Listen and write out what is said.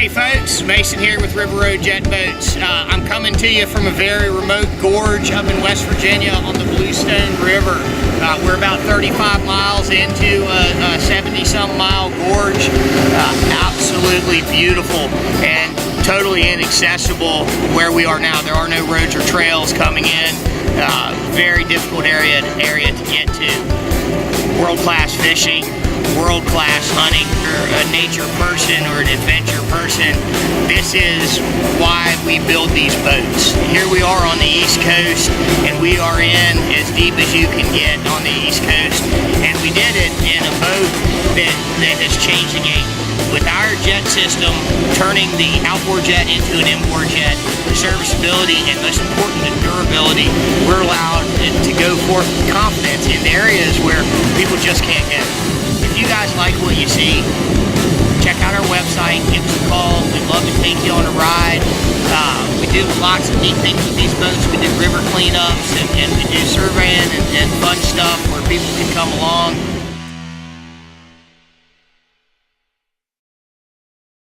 Hey folks, Mason here with River Road Jet Boats. I'm coming to you from a very remote gorge up in West Virginia on the Bluestone River. We're about 35 miles into a 70-some mile gorge. Absolutely beautiful and totally inaccessible where we are now. There are no roads or trails coming in. Very difficult area to get to. World-class fishing, world-class hunting. For a nature person or an adventure person, this is why we build these boats. Here we are on the East Coast, and we are in as deep as you can get on the East Coast, and we did it in a boat that has changed the game. With our jet system, turning the outboard jet into an inboard jet, the serviceability and most important, the durability, we're allowed to go forth with confidence in the areas where people just can't get. If you guys like what you see, check out our website, give us a call. We'd love to take you on a ride. We do lots of neat things with these boats. We do river cleanups and we do surveying and fun stuff where people can come along.